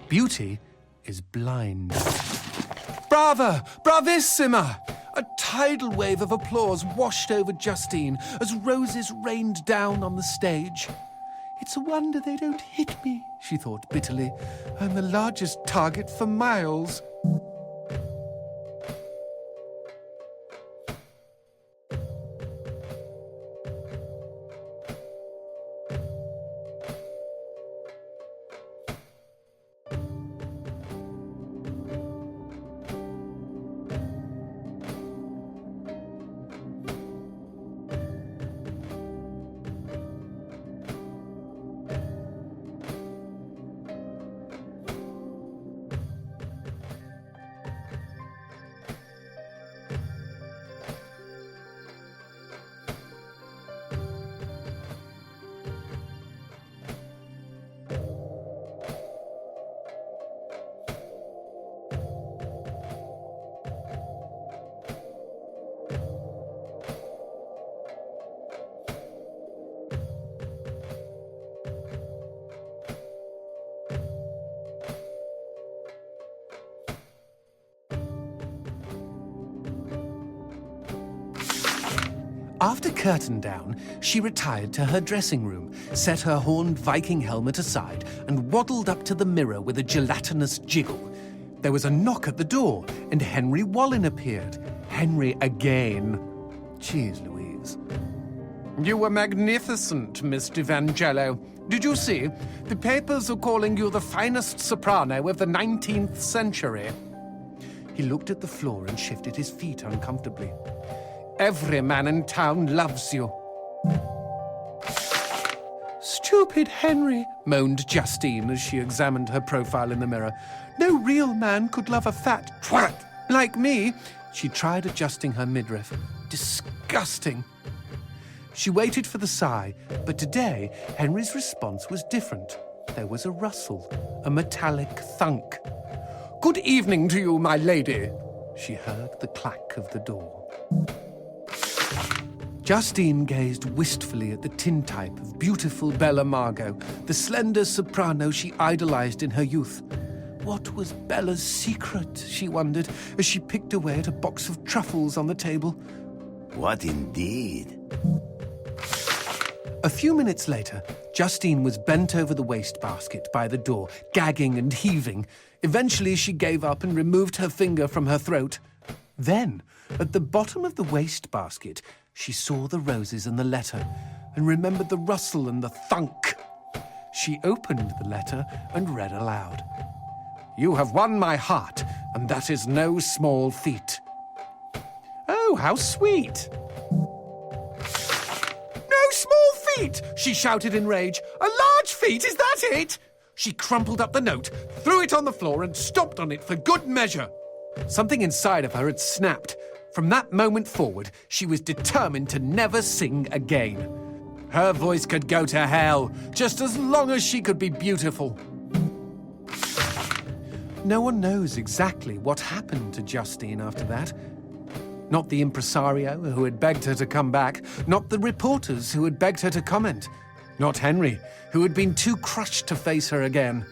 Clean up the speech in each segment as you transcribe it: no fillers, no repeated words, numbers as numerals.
Beauty is blind. Brava! Bravissima! A tidal wave of applause washed over Justine as roses rained down on the stage. It's a wonder they don't hit me, she thought bitterly. I'm the largest target for miles. After curtain down, she retired to her dressing room, set her horned Viking helmet aside, and waddled up to the mirror with a gelatinous jiggle. There was a knock at the door, and Henry Wallin appeared. Henry again. Jeez Louise. You were magnificent, Miss D'Evangelo. Did you see? The papers are calling you the finest soprano of the 19th century. He looked at the floor and shifted his feet uncomfortably. Every man in town loves you. Stupid Henry, moaned Justine as she examined her profile in the mirror. No real man could love a fat twat like me. She tried adjusting her midriff. Disgusting. She waited for the sigh, but today Henry's response was different. There was a rustle, a metallic thunk. Good evening to you, my lady. She heard the clack of the door. Justine gazed wistfully at the tintype of beautiful Bella Margot, the slender soprano she idolized in her youth. What was Bella's secret, she wondered, as she picked away at a box of truffles on the table. What indeed? A few minutes later, Justine was bent over the wastebasket by the door, gagging and heaving. Eventually, she gave up and removed her finger from her throat. Then, at the bottom of the wastebasket, she saw the roses and the letter, and remembered the rustle and the thunk. She opened the letter and read aloud. You have won my heart, and that is no small feat. Oh, how sweet! No small feat! She shouted in rage. A large feat, is that it? She crumpled up the note, threw it on the floor, and stomped on it for good measure. Something inside of her had snapped. From that moment forward, she was determined to never sing again. Her voice could go to hell, just as long as she could be beautiful. No one knows exactly what happened to Justine after that. Not the impresario who had begged her to come back, not the reporters who had begged her to comment, not Henry, who had been too crushed to face her again.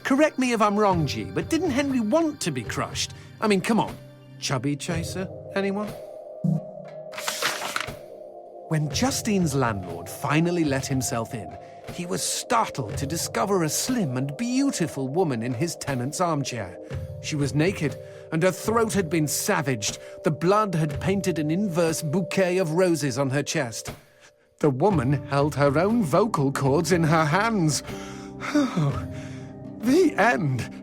Correct me if I'm wrong, G, but didn't Henry want to be crushed? I mean, come on. Chubby chaser, anyone? When Justine's landlord finally let himself in, he was startled to discover a slim and beautiful woman in his tenant's armchair. She was naked, and her throat had been savaged. The blood had painted an inverse bouquet of roses on her chest. The woman held her own vocal cords in her hands. The end.